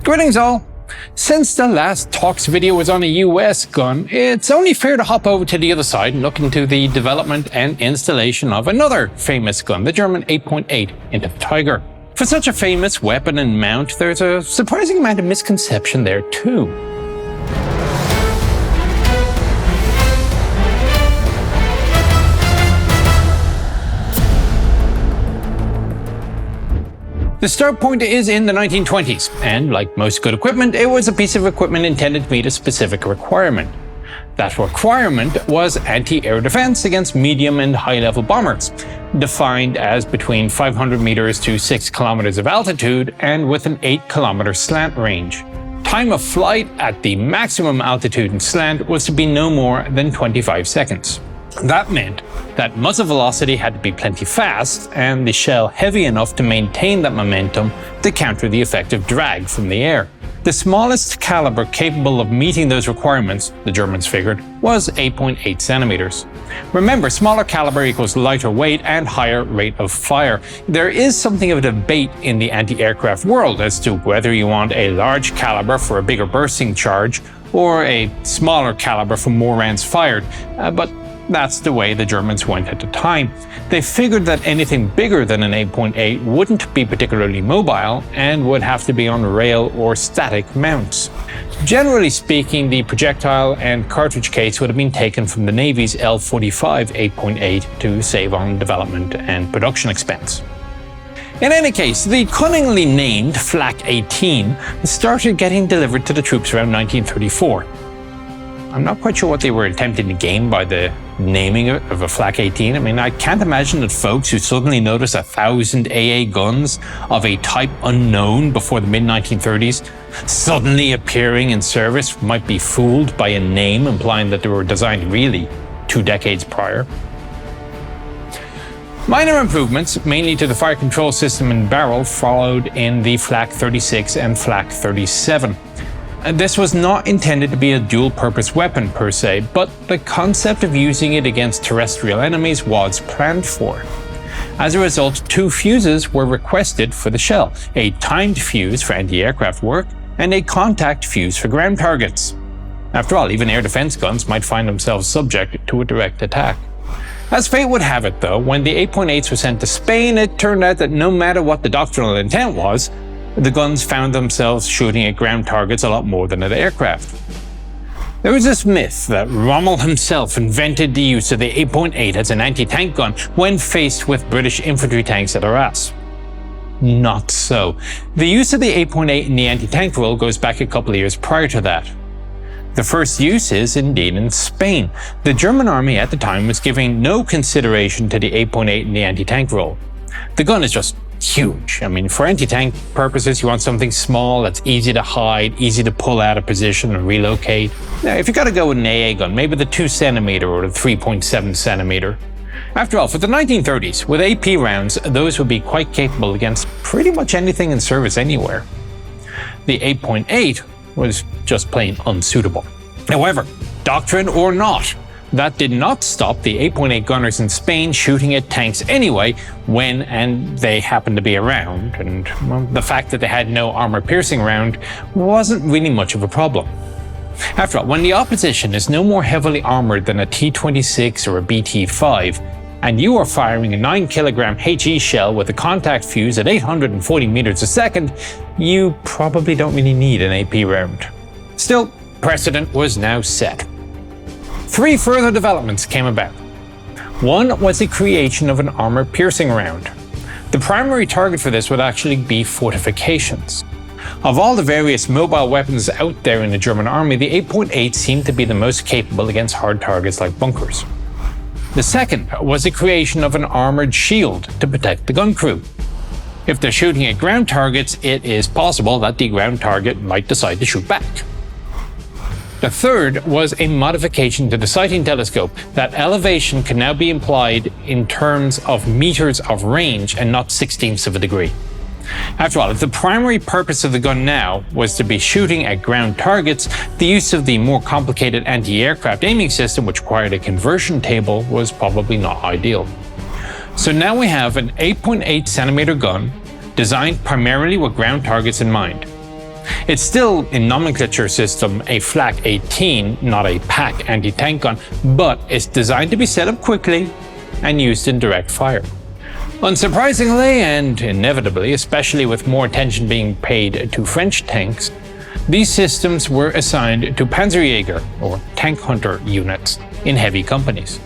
Greetings all! Since the last Talks video was on a US gun, it's only fair to hop over to the other side and look into the development and installation of another famous gun, the German 8.8 into the Tiger. For such a famous weapon and mount, there's a surprising amount of misconception there too. The start point is in the 1920s, and like most good equipment, it was a piece of equipment intended to meet a specific requirement. That requirement was anti-air defense against medium and high-level bombers, defined as between 500 meters to 6 kilometers of altitude and with an 8-kilometer slant range. Time of flight at the maximum altitude and slant was to be no more than 25 seconds. That meant that muzzle velocity had to be plenty fast and the shell heavy enough to maintain that momentum to counter the effect of drag from the air. The smallest caliber capable of meeting those requirements, the Germans figured, was 8.8 centimeters. Remember, smaller caliber equals lighter weight and higher rate of fire. There is something of a debate in the anti-aircraft world as to whether you want a large caliber for a bigger bursting charge or a smaller caliber for more rounds fired, but that's the way the Germans went at the time. They figured that anything bigger than an 8.8 wouldn't be particularly mobile and would have to be on rail or static mounts. Generally speaking, the projectile and cartridge case would have been taken from the Navy's L-45 8.8 to save on development and production expense. In any case, the cunningly named Flak 18 started getting delivered to the troops around 1934. I'm not quite sure what they were attempting to gain by the naming of a Flak 18. I mean, I can't imagine that folks who suddenly notice 1,000 AA guns of a type unknown before the mid-1930s suddenly appearing in service might be fooled by a name implying that they were designed really 2 decades prior. Minor improvements, mainly to the fire control system and barrel, followed in the Flak 36 and Flak 37. This was not intended to be a dual-purpose weapon per se, but the concept of using it against terrestrial enemies was planned for. As a result, 2 fuses were requested for the shell, a timed fuse for anti-aircraft work and a contact fuse for ground targets. After all, even air defense guns might find themselves subject to a direct attack. As fate would have it though, when the 8.8s were sent to Spain, it turned out that no matter what the doctrinal intent was, the guns found themselves shooting at ground targets a lot more than at aircraft. There was this myth that Rommel himself invented the use of the 8.8 as an anti-tank gun when faced with British infantry tanks at Arras. Not so. The use of the 8.8 in the anti-tank role goes back a couple of years prior to that. The first use is indeed in Spain. The German army at the time was giving no consideration to the 8.8 in the anti-tank role. The gun is just huge. I mean, for anti-tank purposes, you want something small that's easy to hide, easy to pull out of position and relocate. Now, if you gotta go with an AA gun, maybe the 2 centimeter or the 3.7 centimeter. After all, for the 1930s, with AP rounds, those would be quite capable against pretty much anything in service anywhere. The 8.8 was just plain unsuitable. However, doctrine or not, that did not stop the 8.8 gunners in Spain shooting at tanks anyway when and they happened to be around, and well, the fact that they had no armor-piercing round wasn't really much of a problem. After all, when the opposition is no more heavily armored than a T-26 or a BT-5, and you are firing a 9-kilogram HE shell with a contact fuse at 840 meters a second, you probably don't really need an AP round. Still, precedent was now set. 3 further developments came about. One was the creation of an armor-piercing round. The primary target for this would actually be fortifications. Of all the various mobile weapons out there in the German army, the 8.8 seemed to be the most capable against hard targets like bunkers. The second was the creation of an armored shield to protect the gun crew. If they're shooting at ground targets, it is possible that the ground target might decide to shoot back. The third was a modification to the sighting telescope. That elevation can now be implied in terms of meters of range and not 1/16 of a degree. After all, if the primary purpose of the gun now was to be shooting at ground targets, the use of the more complicated anti-aircraft aiming system, which required a conversion table, was probably not ideal. So now we have an 8.8 centimeter gun designed primarily with ground targets in mind. It's still, in nomenclature system, a Flak 18, not a PAC anti-tank gun, but it's designed to be set up quickly and used in direct fire. Unsurprisingly, and inevitably, especially with more attention being paid to French tanks, these systems were assigned to Panzerjäger, or tank hunter units, in heavy companies.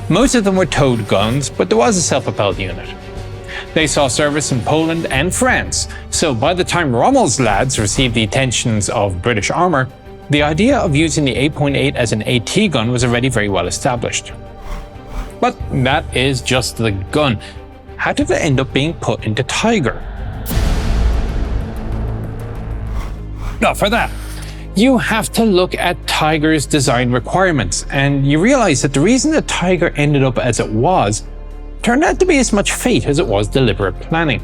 Most of them were towed guns, but there was a self-propelled unit. They saw service in Poland and France, so by the time Rommel's lads received the attentions of British armour, the idea of using the 8.8 as an AT gun was already very well established. But that is just the gun. How did it end up being put into Tiger? Now for that, you have to look at Tiger's design requirements, and you realize that the reason the Tiger ended up as it was turned out to be as much fate as it was deliberate planning.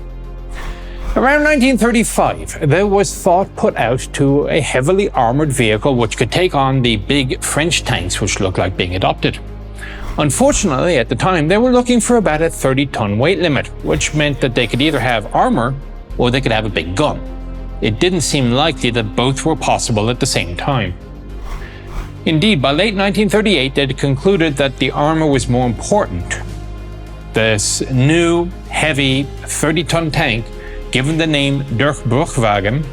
Around 1935, there was thought put out to a heavily armoured vehicle which could take on the big French tanks which looked like being adopted. Unfortunately, at the time, they were looking for about a 30-ton weight limit, which meant that they could either have armour or they could have a big gun. It didn't seem likely that both were possible at the same time. Indeed, by late 1938, they had concluded that the armour was more important. This new, heavy, 30-ton tank, given the name Durchbruchwagen,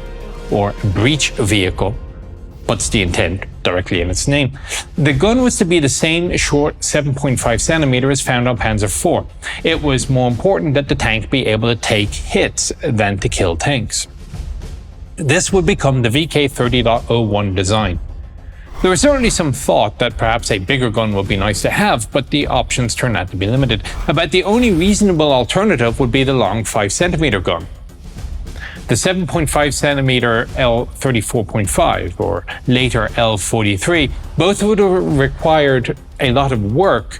or breach vehicle, puts the intent directly in its name. The gun was to be the same short 7.5 centimeter as found on Panzer IV. It was more important that the tank be able to take hits than to kill tanks. This would become the VK30.01 design. There was certainly some thought that perhaps a bigger gun would be nice to have, but the options turned out to be limited. About the only reasonable alternative would be the long 5cm gun. The 7.5cm L34.5, or later L43, both would have required a lot of work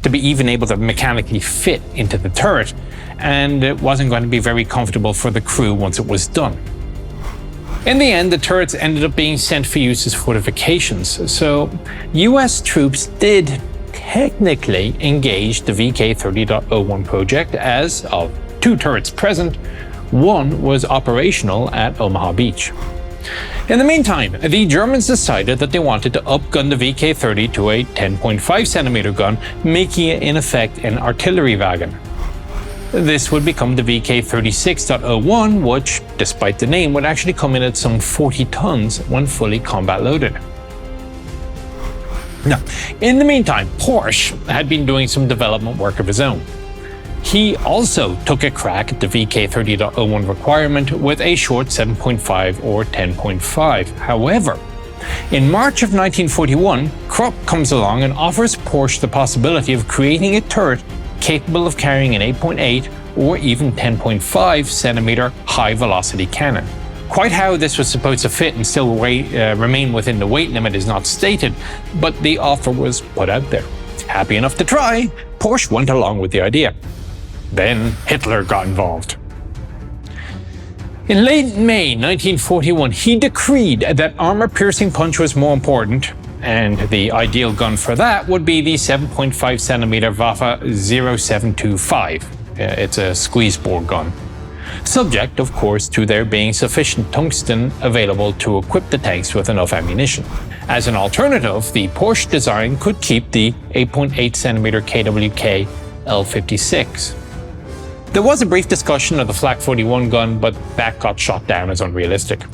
to be even able to mechanically fit into the turret, and it wasn't going to be very comfortable for the crew once it was done. In the end, the turrets ended up being sent for use as fortifications, so US troops did technically engage the VK30.01 project, as of 2 turrets present, 1 was operational at Omaha Beach. In the meantime, the Germans decided that they wanted to upgun the VK30 to a 10.5cm gun, making it in effect an artillery wagon. This would become the VK36.01, which, despite the name, would actually come in at some 40 tons when fully combat loaded. Now, in the meantime, Porsche had been doing some development work of his own. He also took a crack at the VK30.01 requirement with a short 7.5 or 10.5. However, in March of 1941, Krupp comes along and offers Porsche the possibility of creating a turret capable of carrying an 8.8 or even 10.5cm high-velocity cannon. Quite how this was supposed to fit and still remain within the weight limit is not stated, but the offer was put out there. Happy enough to try, Porsche went along with the idea. Then Hitler got involved. In late May 1941, he decreed that armor-piercing punch was more important, and the ideal gun for that would be the 7.5cm Waffe 0725. It's a squeeze-bore gun. Subject, of course, to there being sufficient tungsten available to equip the tanks with enough ammunition. As an alternative, the Porsche design could keep the 8.8cm KWK L56. There was a brief discussion of the Flak 41 gun, but that got shot down as unrealistic.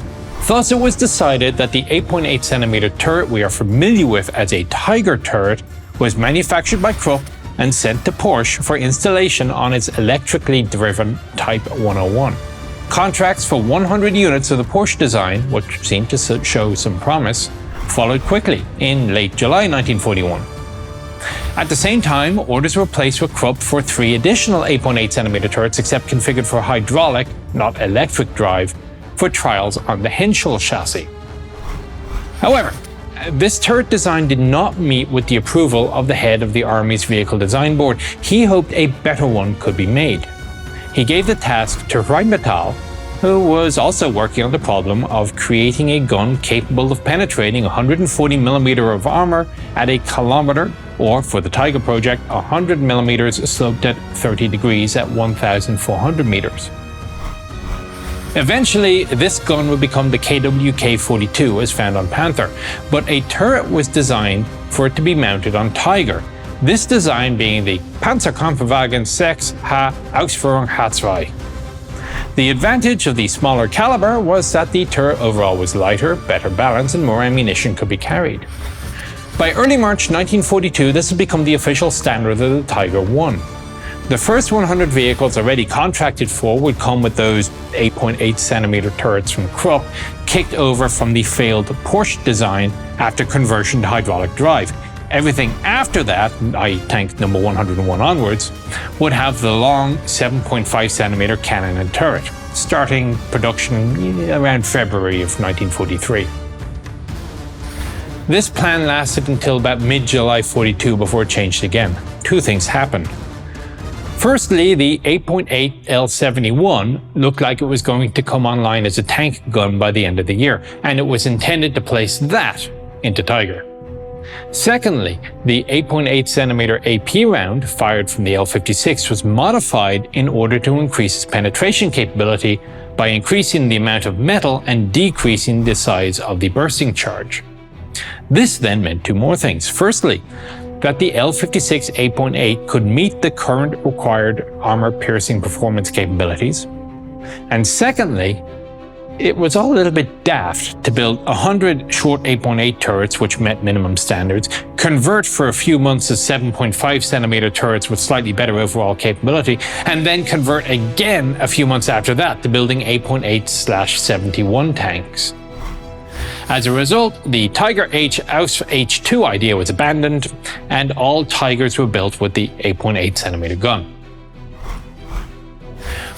Thus, it was decided that the 8.8cm turret we are familiar with as a Tiger turret was manufactured by Krupp and sent to Porsche for installation on its electrically driven Type 101. Contracts for 100 units of the Porsche design, which seemed to show some promise, followed quickly in late July 1941. At the same time, orders were placed with Krupp for 3 additional 8.8cm turrets, except configured for hydraulic, not electric drive, for trials on the Henschel chassis. However, this turret design did not meet with the approval of the head of the Army's Vehicle Design Board. He hoped a better one could be made. He gave the task to Rheinmetall, who was also working on the problem of creating a gun capable of penetrating 140mm of armor at a kilometer, or for the Tiger project, 100mm sloped at 30 degrees at 1,400 meters. Eventually, this gun would become the KWK-42 as found on Panther, but a turret was designed for it to be mounted on Tiger, this design being the Panzerkampfwagen 6 H Ausführung H2. The advantage of the smaller caliber was that the turret overall was lighter, better balanced, and more ammunition could be carried. By early March 1942, this had become the official standard of the Tiger I. The first 100 vehicles already contracted for would come with those 8.8cm turrets from Krupp, kicked over from the failed Porsche design after conversion to hydraulic drive. Everything after that, i.e. tank number 101 onwards, would have the long 7.5cm cannon and turret, starting production around February of 1943. This plan lasted until about mid-July 42 before it changed again. Two things happened. Firstly, the 8.8 L71 looked like it was going to come online as a tank gun by the end of the year, and it was intended to place that into Tiger. Secondly, the 8.8cm AP round fired from the L56 was modified in order to increase its penetration capability by increasing the amount of metal and decreasing the size of the bursting charge. This then meant two more things. Firstly, that the L56 8.8 could meet the current required armor-piercing performance capabilities. And secondly, it was all a little bit daft to build 100 short 8.8 turrets, which met minimum standards, convert for a few months to 7.5cm turrets with slightly better overall capability, and then convert again a few months after that to building 8.8/71 tanks. As a result, the Tiger H Ausf H2 idea was abandoned, and all Tigers were built with the 8.8cm gun.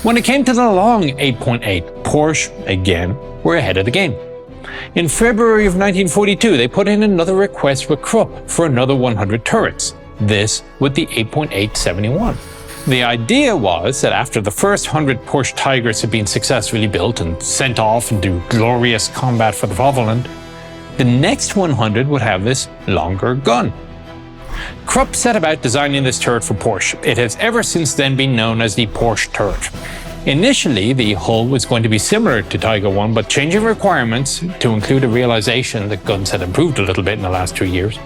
When it came to the long 8.8, Porsche, again, were ahead of the game. In February of 1942, they put in another request with Krupp for another 100 turrets, this with the 8.871. The idea was that after the first 100 Porsche Tigers had been successfully built and sent off into glorious combat for the Fatherland, the next 100 would have this longer gun. Krupp set about designing this turret for Porsche. It has ever since then been known as the Porsche turret. Initially, the hull was going to be similar to Tiger I, but changing requirements, to include a realization that guns had improved a little bit in the last 2 years,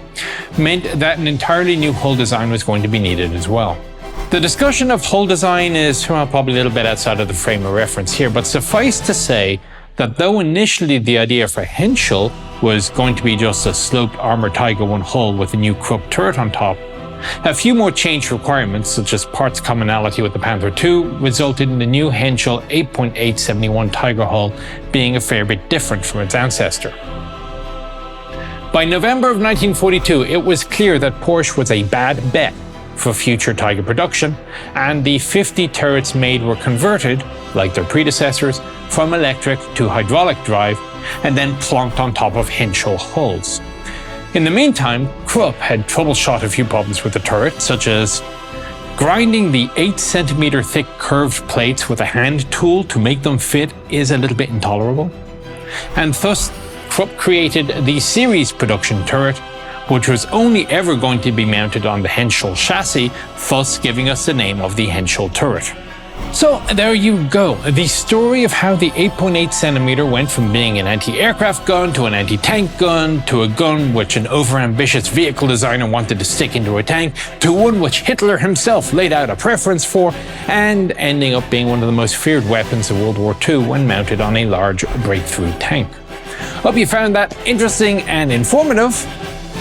meant that an entirely new hull design was going to be needed as well. The discussion of hull design is probably a little bit outside of the frame of reference here, but suffice to say that though initially the idea for Henschel was going to be just a sloped armored Tiger I hull with a new Krupp turret on top, a few more changed requirements, such as parts commonality with the Panther II, resulted in the new Henschel 8.871 Tiger hull being a fair bit different from its ancestor. By November of 1942, it was clear that Porsche was a bad bet for future Tiger production, and the 50 turrets made were converted, like their predecessors, from electric to hydraulic drive, and then plonked on top of Henschel hulls. In the meantime, Krupp had troubleshot a few problems with the turret, such as grinding the 8cm thick curved plates with a hand tool to make them fit is a little bit intolerable, and thus Krupp created the series production turret, which was only ever going to be mounted on the Henschel chassis, thus giving us the name of the Henschel turret. So there you go, the story of how the 8.8cm went from being an anti-aircraft gun to an anti-tank gun, to a gun which an overambitious vehicle designer wanted to stick into a tank, to one which Hitler himself laid out a preference for, and ending up being one of the most feared weapons of World War II when mounted on a large breakthrough tank. Hope you found that interesting and informative.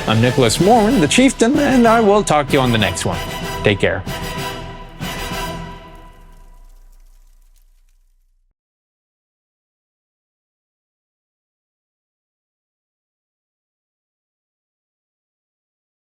I'm Nicholas Moran, the Chieftain, and I will talk to you on the next one. Take care.